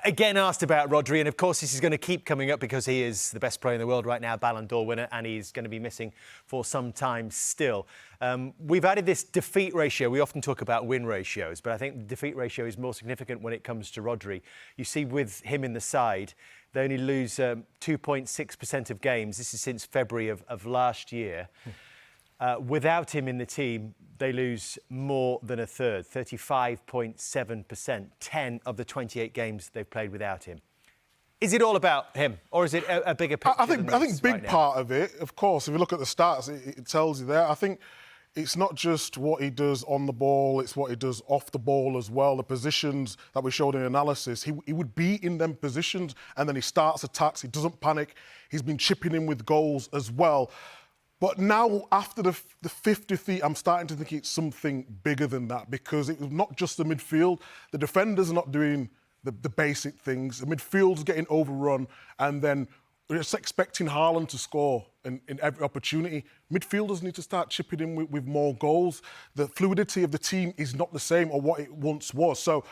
Again, asked about Rodri, and of course this is going to keep coming up because he is the best player in the world right now, Ballon d'Or winner, and he's going to be missing for some time still. We've added this defeat ratio. We often talk about win ratios, but I think the defeat ratio is more significant when it comes to Rodri. You see with him in the side, they only lose 2.6% of games. This is since February of last year. Without him in the team, they lose more than a third, 35.7%, 10 of the 28 games they've played without him. Is it all about him, or is it a bigger picture? I think big part of it, of course, if you look at the stats, it tells you there. I think it's not just what he does on the ball, it's what he does off the ball as well. The positions that we showed in analysis, he would be in them positions and then he starts attacks, he doesn't panic. He's been chipping in with goals as well. But now, after the 50th, I'm starting to think it's something bigger than that, because it was not just the midfield. The defenders are not doing the basic things. The midfield's getting overrun, and then we're just expecting Haaland to score in every opportunity. Midfielders need to start chipping in with more goals. The fluidity of the team is not the same or what it once was. So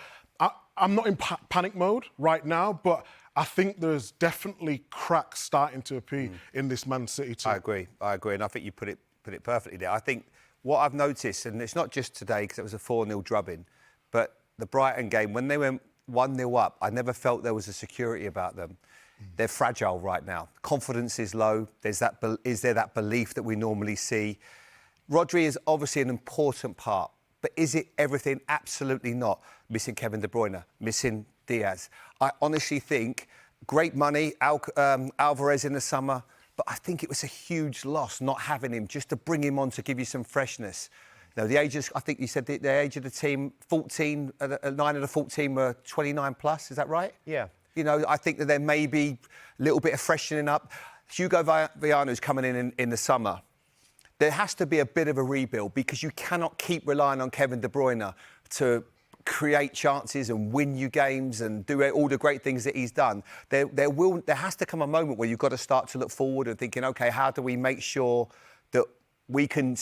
I'm not in panic mode right now, but I think there's definitely cracks starting to appear in this Man City team. I agree, and I think you put it perfectly there. I think what I've noticed, and it's not just today because it was a 4-0 drubbing, but the Brighton game, when they went 1-0 up, I never felt there was a security about them. They're fragile right now. Confidence is low. Is there that belief that we normally see? Rodri is obviously an important part, but is it everything? Absolutely not. Missing Kevin De Bruyne, missing Diaz. I honestly think great money, Alvarez in the summer, but I think it was a huge loss not having him, just to bring him on to give you some freshness. You know, the ages, I think you said the age of the team, 14, 9 of the 14 were 29 plus, is that right? Yeah. You know, I think that there may be a little bit of freshening up. Hugo Villanueva's coming in the summer. There has to be a bit of a rebuild, because you cannot keep relying on Kevin De Bruyne to create chances and win you games and do all the great things that he's done. There has to come a moment where you've got to start to look forward and thinking, OK, how do we make sure that we can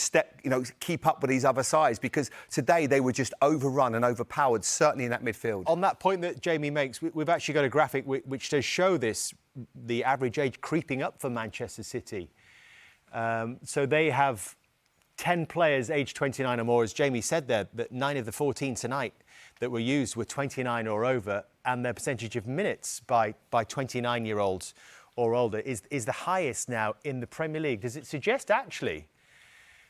keep up with these other sides? Because today they were just overrun and overpowered, certainly in that midfield. On that point that Jamie makes, we've actually got a graphic which does show this, the average age creeping up for Manchester City. So they have 10 players aged 29 or more, as Jamie said there, that 9 of the 14 tonight that were used were 29 or over, and their percentage of minutes by 29-year-olds or older is the highest now in the Premier League. Does it suggest, actually,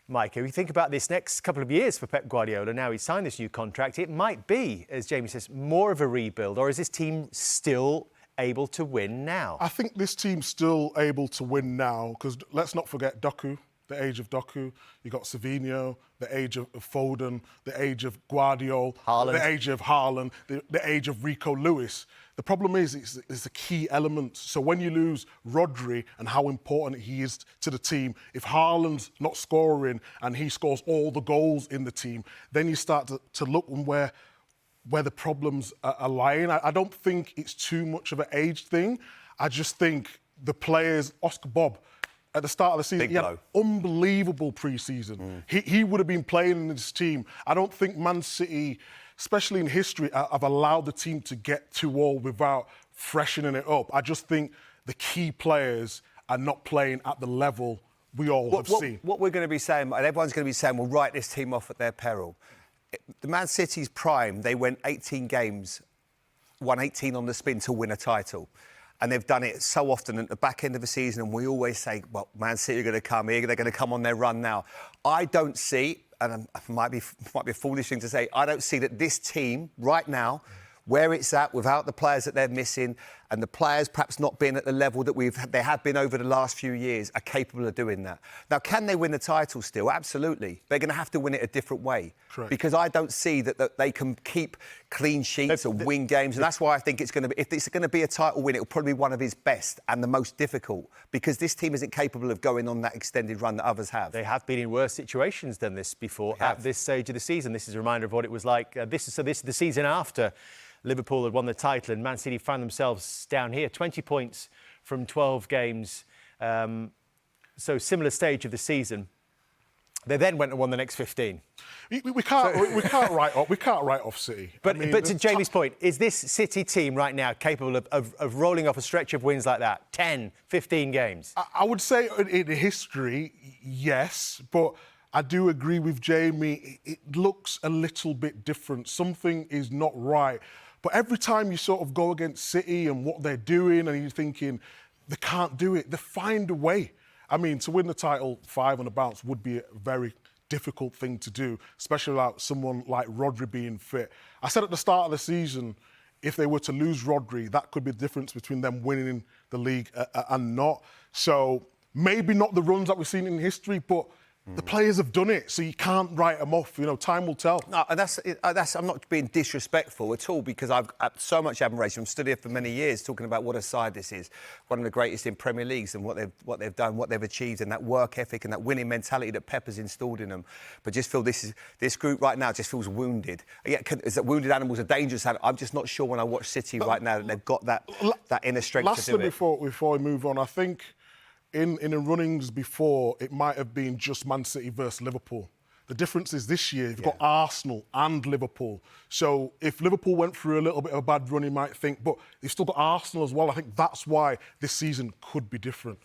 Micah, if you think about this next couple of years for Pep Guardiola, now he's signed this new contract, it might be, as Jamie says, more of a rebuild, or is this team still able to win now? I think this team's still able to win now, because let's not forget Doku, the age of Doku. You got Savinho, the age of Foden, the age of Guardiola, the age of Haaland, the age of Rico Lewis. The problem is it's a key element. So when you lose Rodri and how important he is to the team, if Haaland's not scoring and he scores all the goals in the team, then you start to look where the problems are lying. I don't think it's too much of an age thing. I just think the players, Oscar Bob, at the start of the season, he had an unbelievable pre-season. He would have been playing in this team. I don't think Man City, especially in history, have allowed the team to get too old without freshening it up. I just think the key players are not playing at the level we all have seen. What we're going to be saying, and everyone's going to be saying, we'll write this team off at their peril. The Man City's prime, they went 18 games, won 18 on the spin to win a title. And they've done it so often at the back end of the season, and we always say, well, Man City are going to come here, they're going to come on their run now. I don't see, and it might be a foolish thing to say, I don't see that this team right now, where it's at, without the players that they're missing, and the players perhaps not being at the level that they have been over the last few years, are capable of doing that. Now, can they win the title still? Absolutely. They're going to have to win it a different way. Correct. Because I don't see that they can keep clean sheets and win games, and that's why I think it's going to be, if it's going to be a title win, it'll probably be one of his best and the most difficult, because this team isn't capable of going on that extended run that others have. They have been in worse situations than this before at this stage of the season. This is a reminder of what it was like. This is the season after Liverpool had won the title, and Man City found themselves down here, 20 points from 12 games. So similar stage of the season. They then went and won the next 15. We can't write off City. But to Jamie's point, is this City team right now capable of rolling off a stretch of wins like that? 10, 15 games? I would say in history, yes, but I do agree with Jamie. It looks a little bit different. Something is not right. But every time you sort of go against City and what they're doing, and you're thinking, they can't do it, they find a way. I mean, to win the title 5 on a bounce would be a very difficult thing to do, especially without someone like Rodri being fit. I said at the start of the season, if they were to lose Rodri, that could be the difference between them winning the league and not. So maybe not the runs that we've seen in history, but the players have done it, so you can't write them off. You know, time will tell. No, and that's I'm not being disrespectful at all, because I've so much admiration. I've stood here for many years talking about what a side this is, one of the greatest in Premier Leagues, and what they've done, what they've achieved, and that work ethic and that winning mentality that Pep has instilled in them. But just feel this group right now just feels wounded. Yeah, is that wounded animals are dangerous? I'm just not sure when I watch City right now that they've got that inner strength to do it. Lastly, before we move on, I think in the runnings before, it might have been just Man City versus Liverpool. The difference is this year, you've got Arsenal and Liverpool. So if Liverpool went through a little bit of a bad run, you might think, but you've still got Arsenal as well. I think that's why this season could be different.